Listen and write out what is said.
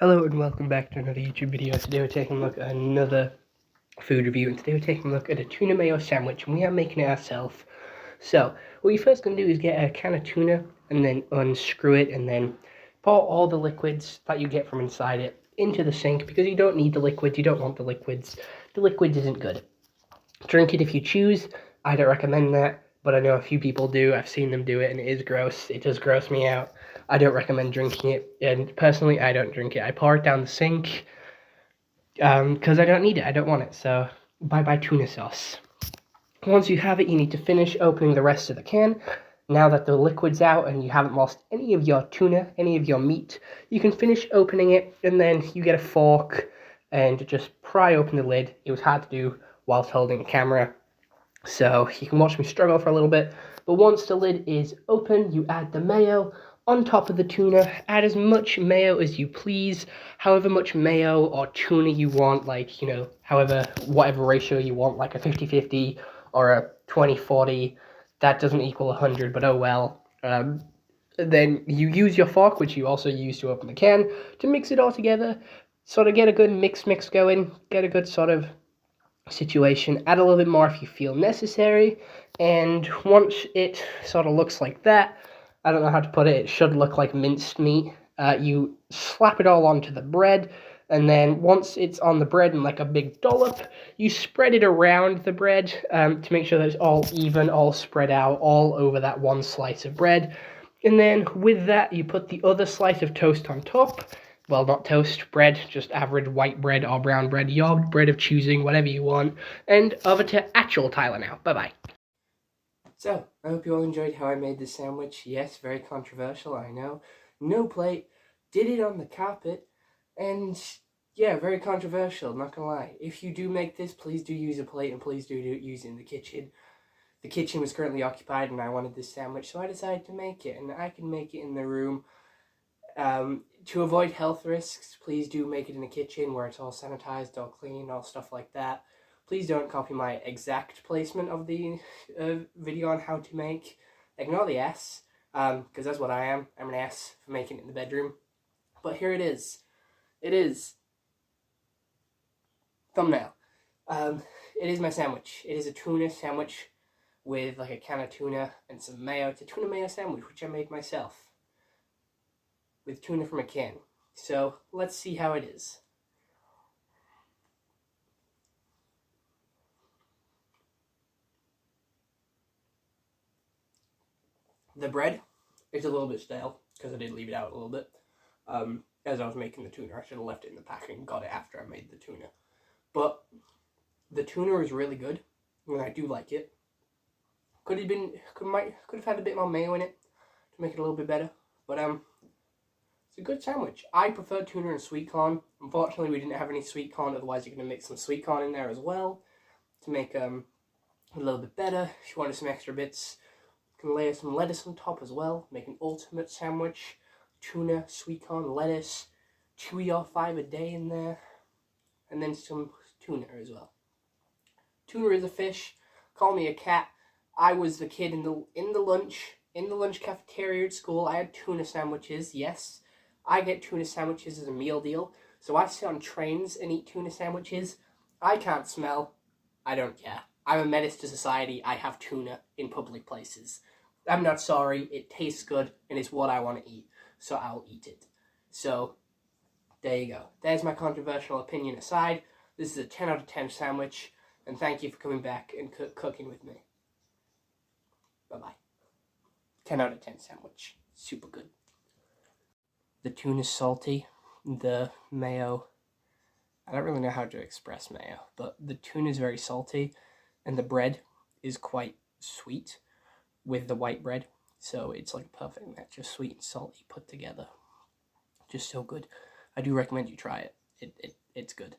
Hello and welcome back to another YouTube video. Today we're taking a look at another food review, and today we're taking a look at a tuna mayo sandwich, and we are making it ourselves. So what you're first going to do is get a can of tuna and then unscrew it and then pour all the liquids that you get from inside it into the sink, because you don't need the liquids, you don't want the liquids. The liquids isn't good. Drink it if you choose. I don't recommend that, but I know a few people do. I've seen them do it and it is gross. It does gross me out. I don't recommend drinking it, and personally I don't drink it. I pour it down the sink because I don't need it. I don't want it. So bye tuna sauce. Once you have it, you need to finish opening the rest of the can. Now that the liquid's out and you haven't lost any of your tuna, any of your meat, you can finish opening it, and then you get a fork and just pry open the lid. It was hard to do whilst holding a camera, so you can watch me struggle for a little bit. But once the lid is open, you add the mayo on top of the tuna. Add as much mayo as you please, however much mayo or tuna you want, like, you know, whatever ratio you want, like a 50-50 or a 20-40. That doesn't equal 100, but oh well. Then you use your fork, which you also use to open the can, to mix it all together, sort of get a good mix going, get a good sort of situation. Add a little bit more if you feel necessary, and once it sort of looks like that, I don't know how to put it, it should look like minced meat. You slap it all onto the bread, and then once it's on the bread in like a big dollop, you spread it around the bread to make sure that it's all even, all spread out, all over that one slice of bread. And then with that, you put the other slice of toast on top. Well, not toast, bread, just average white bread or brown bread, your bread of choosing, whatever you want. And over to actual Tyler now. Bye-bye. So, I hope you all enjoyed how I made this sandwich. Yes, very controversial, I know. No plate, did it on the carpet, and yeah, very controversial, not gonna lie. If you do make this, please do use a plate, and please do use it in the kitchen. The kitchen was currently occupied and I wanted this sandwich, so I decided to make it, and I can make it in the room. To avoid health risks, please do make it in the kitchen where it's all sanitized, all clean, all stuff like that. Please don't copy my exact placement of the video on how to make. Ignore the S, because that's what I am. I'm an S for making it in the bedroom. But here it is. It is thumbnail. It is my sandwich. It is a tuna sandwich with like a can of tuna and some mayo. It's a tuna mayo sandwich, which I made myself with tuna from a can. So let's see how it is. The bread is a little bit stale because I did leave it out a little bit. As I was making the tuna, I should have left it in the packaging and got it after I made the tuna. But the tuna is really good, and I do like it. Could have had a bit more mayo in it to make it a little bit better, but it's a good sandwich. I prefer tuna and sweet corn. Unfortunately, we didn't have any sweet corn. Otherwise, you're going to mix some sweet corn in there as well to make a little bit better. If you wanted some extra bits, you can layer some lettuce on top as well. Make an ultimate sandwich. Tuna, sweet corn, lettuce, 2 or 5 a day in there, and then some tuna as well. Tuna is a fish. Call me a cat. I was the kid in the lunch cafeteria at school. I had tuna sandwiches. Yes, I get tuna sandwiches as a meal deal. So I sit on trains and eat tuna sandwiches. I can't smell. I don't care. I'm a menace to society. I have tuna in public places. I'm not sorry. It tastes good and it's what I want to eat. So I'll eat it. So there you go. There's my controversial opinion aside. This is a 10 out of 10 sandwich. And thank you for coming back and cooking with me. Bye-bye. 10 out of 10 sandwich. Super good. The tuna's salty. The mayo, I don't really know how to express mayo, but the tuna is very salty, and the bread is quite sweet with the white bread. So it's like a perfect match of sweet and salty put together. Just so good. I do recommend you try it. It's good.